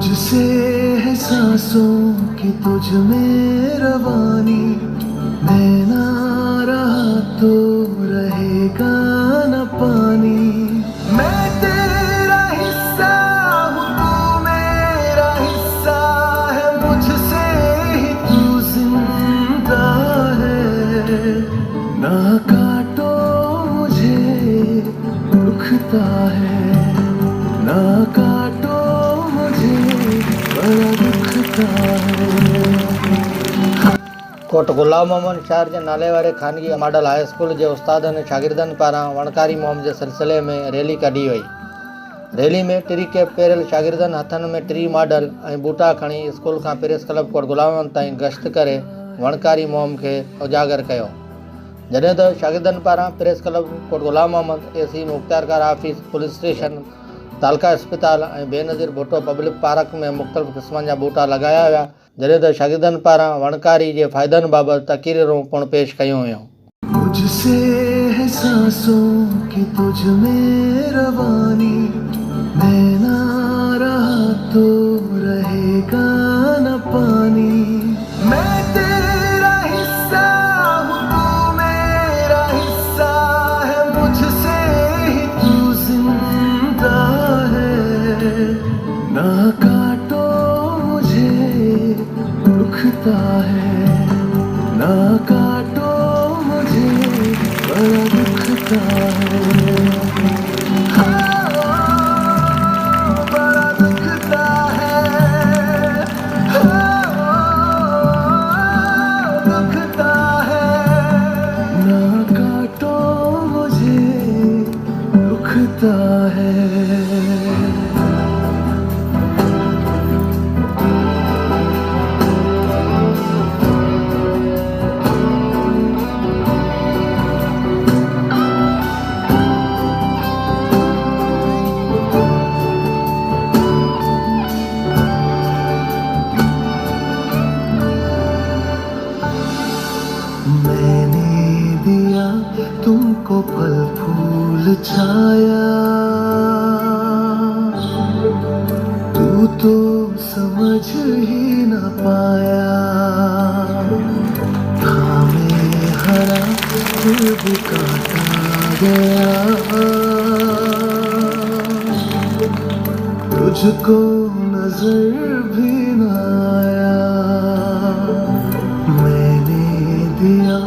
मुझसे है सांसों की तुझ में रवानी, मैं ना रहा तो रहेगा न पानी। मैं तेरा हिस्सा हूँ, तू मेरा हिस्सा है, मुझसे ही तू जिंदा है। ना काटो मुझे दुखता है, ना काटो कोट गुलाम मोहम्मद शहर के नाले वाले खानगी मॉडल हाई स्कूल के उस्ताद ने शागिर्दन पारा वणकारी मुहिम के सिलसिले में रैली कढी वही। रैली में टिरी के पेरियल शागिर्दन हथन में टिरी मॉडल और बूटा खणी स्कूल का प्रेस क्लब कोट गुलाम मोहम्मद ताईं गश्त करे वणकारी मुहिम के उजागर किया। जॾहिं त शागिर्दन पारा प्रेस क्लब कोट गुलाम मोहम्मद एसी मुख्तार कार ऑफिस पुलिस स्टेशन तालका अस्पताल और बेनज़ीर भुट्टो पब्लिक पार्क में मुख़्तलिफ़ क़िस्मनि जा बूटा लगाया विया, जॾहिं त शागिर्दनि पारां वणकारी जे फ़ाइदनि बाबति तक़रीरूं पिणु पेश कयूं हुयूं। मुझसे है सांसों की तुझ में रवानी, मैं ना रहा तो रहेगा न पानी। मैं तेरा हिस्सा हूँ, तू मेरा हिस्सा है, मुझसे ही तू जिंदा है। ना काटो मुझे दुखता है, ना काटो मुझे बड़ा दुखता है। बड़ा दुखता है, दुखता है। ना काटो मुझे दुखता है। मैंने दिया तुमको फल फूल छाया, तू तो समझ ही न पाया। थामे हरा फिर भी काटा गया, तुझको नजर भी न आया। दिया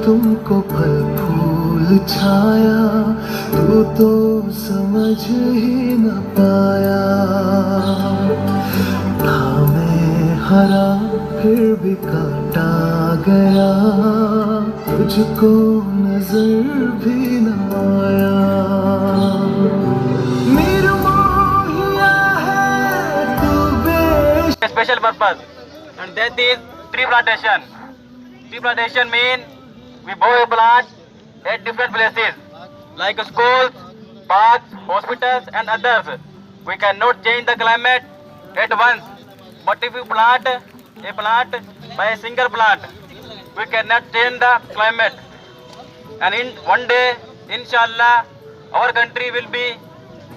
तुमको फल फूल छाया, तू तो समझ ही न पाया। थामे हरा फिर भी काटा गया, तुझको नजर भी न आया। निर्मोहिया है तू special purpose, and that is tree plantation. Tree plantation means we grow a plant at different places like schools, parks, hospitals and others. We cannot change the climate at once, but if we plant a plant by a single plant, we cannot change the climate. And in one day, inshallah, our country will be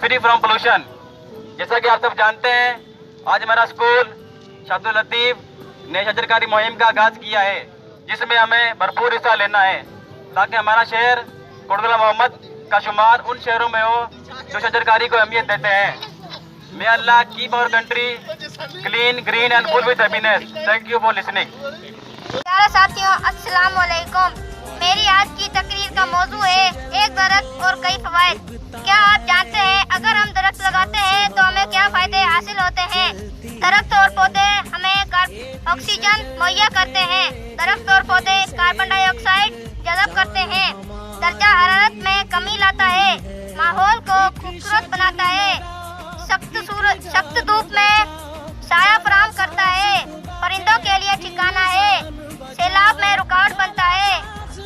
free from pollution. जैसा कि आप सब जानते हैं, आज हमारा school शाब्दुल Latif ने शजरकारी मुहिम का आगाज किया है, जिसमें हमें भरपूर हिस्सा लेना है ताकि हमारा शहर कोट गुलाम मोहम्मद का शुमार उन शहरों में हो जो शजरकारी को अहमियत देते हैं। मे अल्लाह keep our country clean, green and full with happiness. Thank you for listening. प्यारे साथियों, अस्सलाम वालेकुम। मेरी आज की तकरीर का मौजू है एक दरख्त और कई फवायद। क्या आप जानते हैं अगर हम दरख्त लगाते हैं तो हमें क्या फायदे हासिल होते हैं? दरख्त और पौधे हमें ऑक्सीजन मुहैया करते हैं। दरख्त और पौधे कार्बन डाइऑक्साइड जज़ब करते हैं। दर्जा हरारत में कमी लाता है, माहौल को खूबसूरत बनाता है, सख्त धूप में साया फराहम करता है, परिंदों के लिए ठिकाना है, सैलाब में रुकावट बनता है।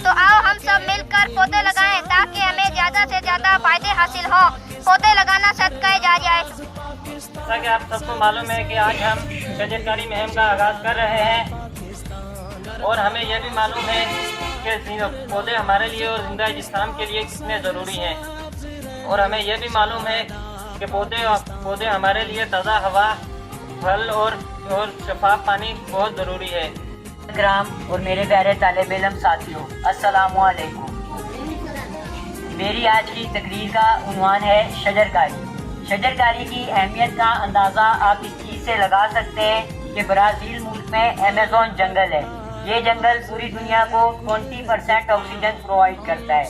तो आओ हम सब मिलकर पौधे लगाएं ताकि हमें ज्यादा से ज्यादा फायदे हासिल हों। पौधे लगाना सदका जारिया है। जैसा कि आप सबको मालूम है कि आज हम शजरकारी मुहिम का आगाज़ कर रहे हैं और हमें यह भी मालूम है कि पौधे हमारे लिए और जिंदा जिस्म के लिए कितने ज़रूरी हैं, और हमें यह भी मालूम है कि पौधे हमारे लिए ताज़ा हवा फल और शफाफ पानी बहुत ज़रूरी है। ग्राम और मेरे प्यारे तालिब इल्म साथियों, अस्सलामु अलैकुम। मेरी आज की तकरीर का उन्वान है शजरकारी। शजरकारी की अहमियत का अंदाज़ा आप इस चीज़ से लगा सकते हैं कि ब्राज़ील मुल्क में अमेज़न जंगल है। ये जंगल पूरी दुनिया को 20% ऑक्सीजन प्रोवाइड करता है।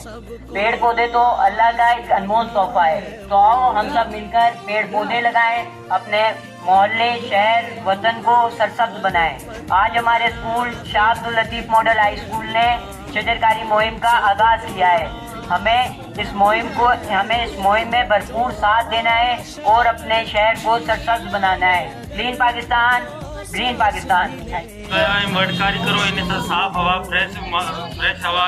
पेड़ पौधे तो अल्लाह का एक अनमोल तोहफा है। तो आओ हम सब मिलकर पेड़ पौधे लगाएं, अपने मोहल्ले, शहर, वतन को सरसब्ज बनाएं। आज हमारे school Shah Abdul Latif model high school ने शजरकारी मुहिम का आगाज़ किया है। हमें इस मुहिम में भरपूर साथ देना है और अपने शहर को सरसब्ज बनाना है। Clean Pakistan, green Pakistan. वणकारी करो, इन सां साफ़ हवा, फ्रेश हवा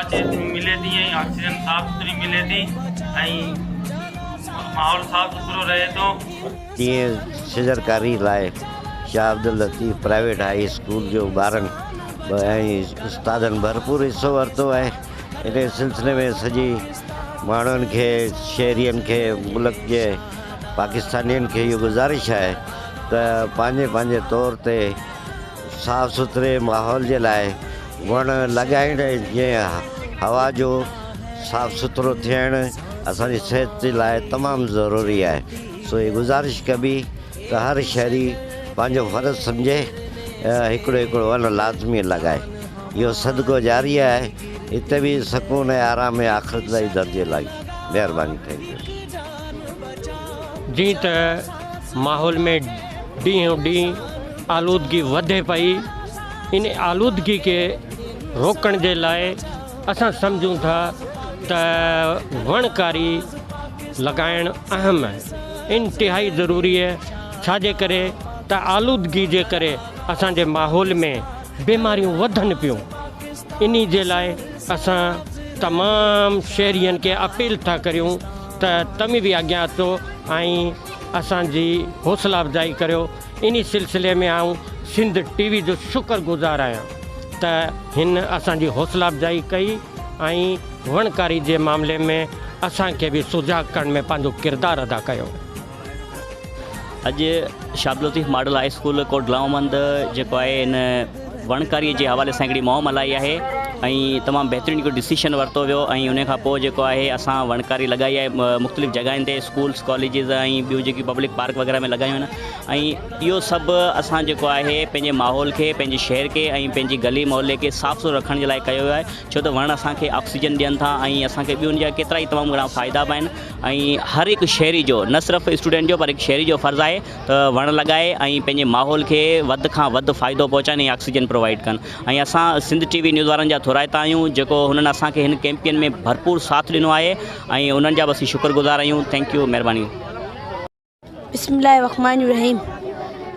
मिले थी ऐं ऑक्सीजन साफ़ सुथरी मिले थी ऐं माहौल साफ़ सुथरो रहे थो। तीअं शजरकारी लाइ Shah Abdul Latif private high school जो ॿारनि ऐं उस्तादनि भरपूर हिसो वरितो आहे। इन सिलसिले में सॼी माण्हुनि खे, शहरियुनि खे, मुल्क जे पाकिस्तानियुनि खे इहो गुज़ारिश आहे त पंहिंजे तौर ते साफ़ सुथरे माहौल जे लाइ वण लॻाइण, जीअं हवा जो साफ़ सुथरो थियणु असांजी सिहत जे लाइ तमामु ज़रूरी आहे। सो ये गुज़ारिश कबी त हर शहरी पंहिंजो फ़र्ज़ु सम्झे हिकिड़ो वण लाज़मी लॻाए। इहो सदको जारी आहे। हिते बि सुकून ऐं आराम ऐं आख़िरत जी दर्जे लाइ महिरबानी। Thank you. जीअं त माहौल में ॾींहों ॾींहुं आलूदगी वधे पई, इन आलूदगी खे रोकण जे लाइ असां सम्झूं था त वणकारी लॻाइणु अहम आहे, इंतिहाई ज़रूरी आहे। छाजे करे त आलूदगी जे करे असांजे माहौल में बीमारियूं वधनि पियूं। इन जे लाइ असां तमामु शहरियुनि खे अपील था करियूं त तव्हां बि अॻियां अचो ऐं असांजी हौसला अफ़ज़ाई करियो। इन सिलसिले में आऊं सिंध TV जो शुक्रगुज़ार आहियां त हिन असांजी हौसला अफ़ज़ाई कई ऐं वणकारी जे मामले में असांखे बि सुजाग करण में पंहिंजो किरदारु अदा कयो। अॼु Shah Abdul Latif model high school coat गुलामंद जेको आहे इन वणकारीअ जे हवाले सां हिकिड़ी मुहिम हलाई आहे ऐं तमामु बहितरीनु हिकिड़ो डिसीशन वरितो वियो ऐं उन खां पोइ जेको आहे असां वणकारी लॻाई आहे मुख़्तलिफ़ जॻहियुनि ते, स्कूल्स, कॉलेजिस ऐं ॿियूं जेकी पब्लिक पार्क वग़ैरह में लॻायूं आहिनि। ऐं इहो सभु असां जेको आहे पंहिंजे माहौल खे, पंहिंजे शहर खे ऐं पंहिंजी गली मोहल्ले खे साफ़ सुथरो रखण जे लाइ कयो आहे। छो त वण असांखे ऑक्सीजन ॾियनि था ऐं असांखे ॿियुनि जा केतिरा ई तमामु घणा फ़ाइदा बि आहिनि। ऐं हर हिकु शहरी जो, न सिर्फ़ु स्टूडेंट जो पर हिकु शहरी जो फ़र्ज़ु आहे त वण लॻाए ऐं पंहिंजे माहौल खे वधि खां वधि फ़ाइदो पहुचाइनि ऐं ऑक्सीजन प्रोवाइड कनि। ऐं असां सिंध TV न्यूज़ वारनि जा थोराइता आहियूं जेको हुननि असांखे हिन कैंपेन में भरपूर साथ ॾिनो आहे ऐं उन्हनि जा बस शुक्रगुज़ार आहियूं। थैंक यू, महिरबानी। बिस्मिल्लाहिर्रहमानिर्रहीम।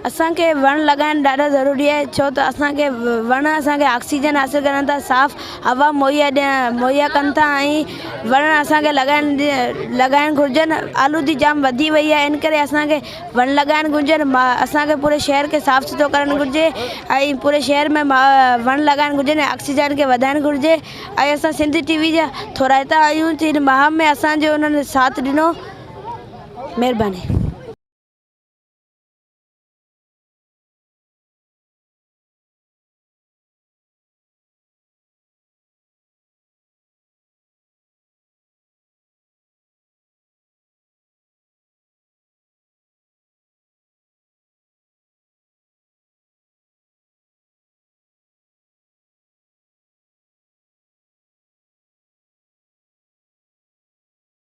असांखे वण लॻाइणु ॾाढो ज़रूरी आहे, छो त असांखे वण असांखे ऑक्सीजन हासिलु कनि था, साफ़ हवा मुहैया कनि था ऐं वण असांखे लॻाइणु घुरिजनि। आलूदी जाम वधी वई आहे, इन करे असांखे वण लॻाइणु घुरिजनि। असांखे पूरे शहर खे साफ़ सुथरो करणु घुरिजे ऐं पूरे शहर में वण लॻाइणु घुरिजनि ऐं ऑक्सीजन खे वधाइणु घुरिजे। ऐं असां सिंध TV जा थोराइता आहियूं, हिन मुहिम में असांजो उन्हनि साथ ॾिनो। महिरबानी।